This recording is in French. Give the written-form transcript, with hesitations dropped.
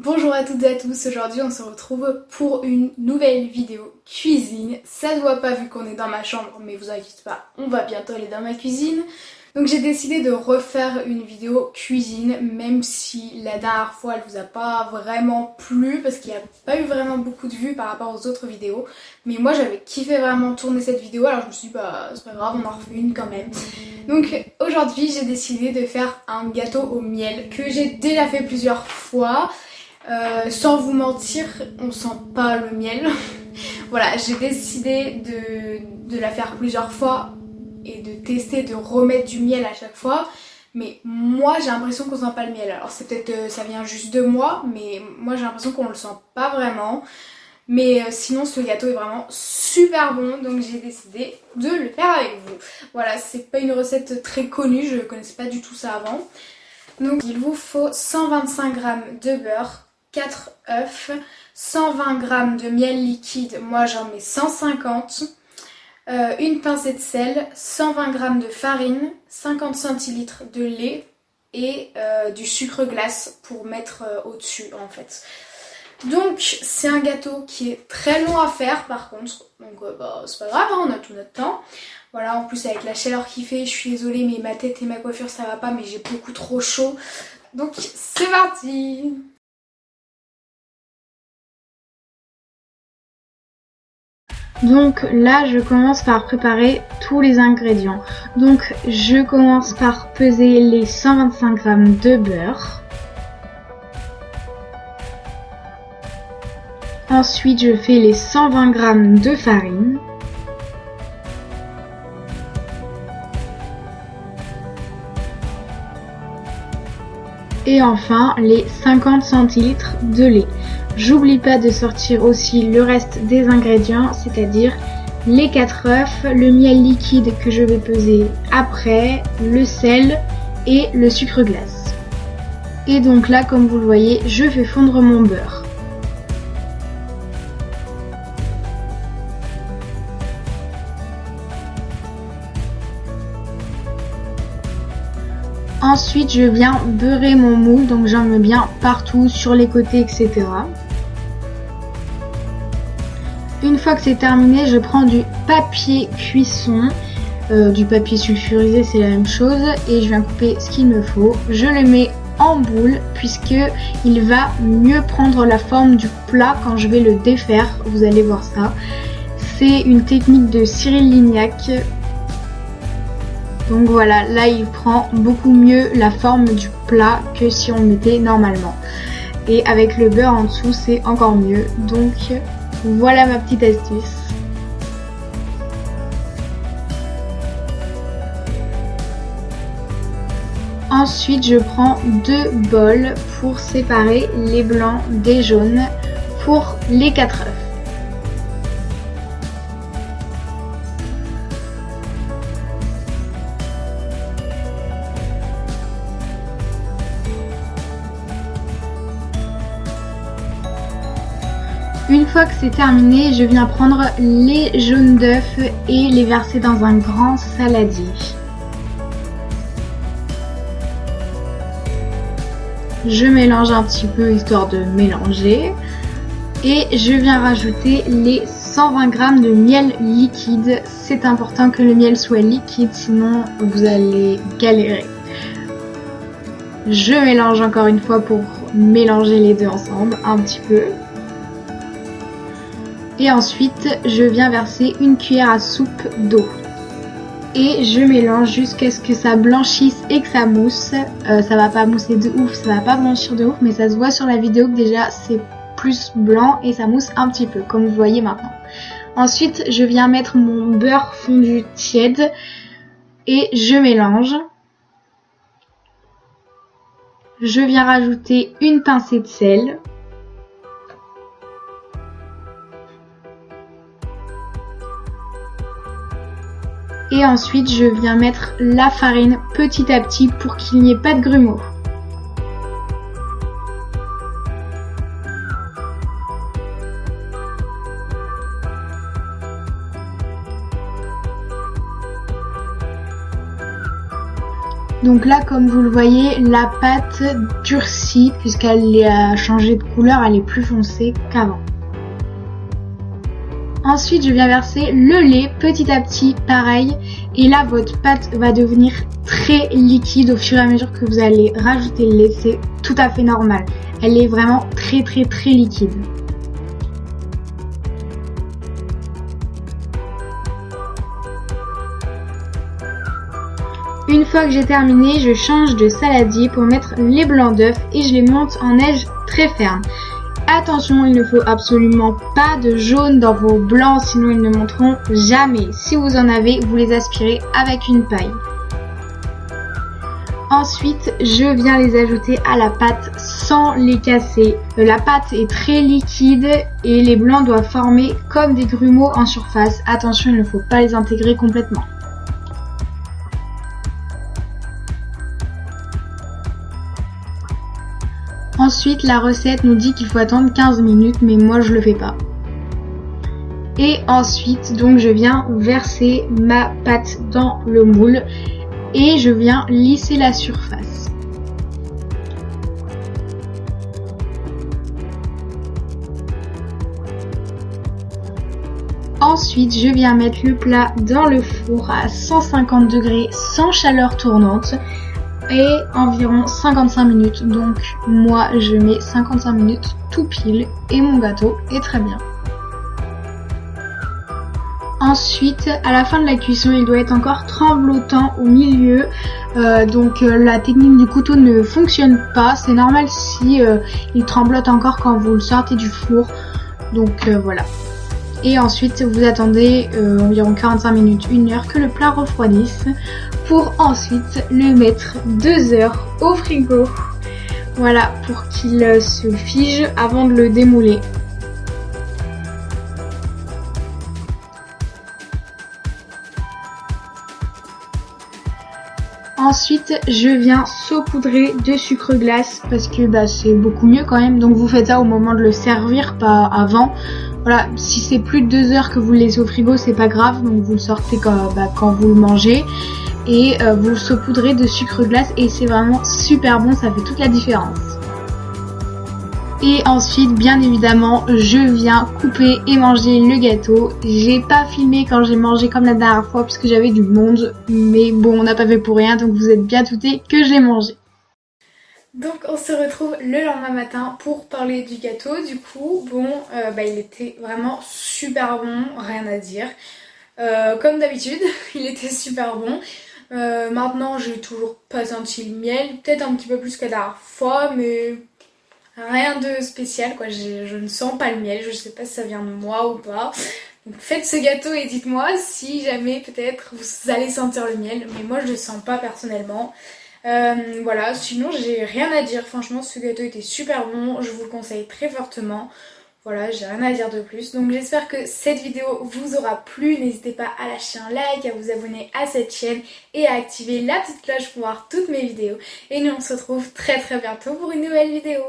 Bonjour à toutes et à tous, aujourd'hui on se retrouve pour une nouvelle vidéo cuisine. Ça ne voit pas vu qu'on est dans ma chambre, mais vous inquiétez pas, on va bientôt aller dans ma cuisine. Donc j'ai décidé de refaire une vidéo cuisine, même si la dernière fois elle vous a pas vraiment plu, parce qu'il n'y a pas eu vraiment beaucoup de vues par rapport aux autres vidéos. Mais moi j'avais kiffé vraiment tourner cette vidéo, alors je me suis dit bah c'est pas grave, on en refait une quand même. Donc aujourd'hui j'ai décidé de faire un gâteau au miel que j'ai déjà fait plusieurs fois. Sans vous mentir, on sent pas le miel. Voilà, j'ai décidé de la faire plusieurs fois et de tester de remettre du miel à chaque fois. Mais moi j'ai l'impression qu'on sent pas le miel. Alors c'est peut-être ça vient juste de moi, mais moi j'ai l'impression qu'on le sent pas vraiment. Mais sinon ce gâteau est vraiment super bon, donc j'ai décidé de le faire avec vous. Voilà, c'est pas une recette très connue, je connaissais pas du tout ça avant. Donc il vous faut 125 g de beurre, 4 œufs, 120 g de miel liquide, moi j'en mets 150, une pincée de sel, 120 g de farine, 50 centilitres de lait et du sucre glace pour mettre au-dessus en fait. Donc c'est un gâteau qui est très long à faire par contre, donc bah, c'est pas grave, hein, on a tout notre temps. Voilà, en plus avec la chaleur qu'il fait, je suis désolée mais ma tête et ma coiffure ça va pas, mais j'ai beaucoup trop chaud. Donc c'est parti! Donc là je commence par préparer tous les ingrédients. Donc je commence par peser les 125 g de beurre. Ensuite je fais les 120 g de farine. Et enfin les 50 centilitres de lait. J'oublie pas de sortir aussi le reste des ingrédients, c'est-à-dire les 4 œufs, le miel liquide que je vais peser après, le sel et le sucre glace. Et donc là, comme vous le voyez, je fais fondre mon beurre. Ensuite, je viens beurrer mon moule, donc j'en mets bien partout, sur les côtés, etc. Une fois que c'est terminé, je prends du papier cuisson, du papier sulfurisé, c'est la même chose, et je viens couper ce qu'il me faut. Je le mets en boule, puisque il va mieux prendre la forme du plat quand je vais le défaire, vous allez voir ça. C'est une technique de Cyril Lignac. Donc voilà, là il prend beaucoup mieux la forme du plat que si on le mettait normalement. Et avec le beurre en dessous, c'est encore mieux. Donc voilà ma petite astuce. Ensuite, je prends 2 bols pour séparer les blancs des jaunes pour les 4 œufs. Une fois que c'est terminé, je viens prendre les jaunes d'œufs et les verser dans un grand saladier. Je mélange un petit peu histoire de mélanger. Et je viens rajouter les 120 g de miel liquide. C'est important que le miel soit liquide, sinon vous allez galérer. Je mélange encore une fois pour mélanger les deux ensemble un petit peu. Et ensuite, je viens verser une cuillère à soupe d'eau. Et je mélange jusqu'à ce que ça blanchisse et que ça mousse. Ça va pas mousser de ouf, ça va pas blanchir de ouf, mais ça se voit sur la vidéo que déjà c'est plus blanc et ça mousse un petit peu, comme vous voyez maintenant. Ensuite, je viens mettre mon beurre fondu tiède et je mélange. Je viens rajouter une pincée de sel. Et ensuite, je viens mettre la farine petit à petit pour qu'il n'y ait pas de grumeaux. Donc là, comme vous le voyez, la pâte durcit puisqu'elle a changé de couleur, elle est plus foncée qu'avant. Ensuite, je viens verser le lait petit à petit, pareil. Et là, votre pâte va devenir très liquide au fur et à mesure que vous allez rajouter le lait. C'est tout à fait normal. Elle est vraiment très liquide. Une fois que j'ai terminé, je change de saladier pour mettre les blancs d'œufs et je les monte en neige très ferme. Attention, il ne faut absolument pas de jaune dans vos blancs, sinon ils ne monteront jamais. Si vous en avez, vous les aspirez avec une paille. Ensuite, je viens les ajouter à la pâte sans les casser. La pâte est très liquide et les blancs doivent former comme des grumeaux en surface. Attention, il ne faut pas les intégrer complètement. Ensuite, la recette nous dit qu'il faut attendre 15 minutes, mais moi je le fais pas. Et ensuite, donc je viens verser ma pâte dans le moule et je viens lisser la surface. Ensuite, je viens mettre le plat dans le four à 150 degrés sans chaleur tournante et environ 55 minutes. Donc moi je mets 55 minutes tout pile et mon gâteau est très bien. Ensuite, à la fin de la cuisson, il doit être encore tremblotant au milieu. Donc la technique du couteau ne fonctionne pas. C'est normal si il tremblote encore quand vous le sortez du four. Donc voilà. Et ensuite, vous attendez environ 45 minutes, 1 heure que le plat refroidisse pour ensuite le mettre 2 heures au frigo. Voilà, pour qu'il se fige avant de le démouler. Ensuite, je viens saupoudrer de sucre glace parce que c'est beaucoup mieux quand même. Donc vous faites ça au moment de le servir, pas avant. Voilà, si c'est plus de 2 heures que vous le laissez au frigo, c'est pas grave. Donc vous le sortez quand vous le mangez. Et vous le saupoudrez de sucre glace et c'est vraiment super bon, ça fait toute la différence. Et ensuite, bien évidemment, je viens couper et manger le gâteau. J'ai pas filmé quand j'ai mangé comme la dernière fois puisque j'avais du monde. Mais bon, on n'a pas fait pour rien, donc vous êtes bien doutés que j'ai mangé. Donc on se retrouve le lendemain matin pour parler du gâteau. Du coup, il était vraiment super bon, rien à dire. Comme d'habitude, il était super bon. Maintenant, j'ai toujours pas senti le miel, peut-être un petit peu plus que la dernière fois, mais rien de spécial quoi. Je ne sens pas le miel, je sais pas si ça vient de moi ou pas. Donc faites ce gâteau et dites-moi si jamais peut-être vous allez sentir le miel, mais moi je le sens pas personnellement. Voilà, sinon j'ai rien à dire, franchement ce gâteau était super bon, je vous le conseille très fortement. Voilà, j'ai rien à dire de plus. Donc j'espère que cette vidéo vous aura plu. N'hésitez pas à lâcher un like, à vous abonner à cette chaîne et à activer la petite cloche pour voir toutes mes vidéos. Et nous on se retrouve très bientôt pour une nouvelle vidéo.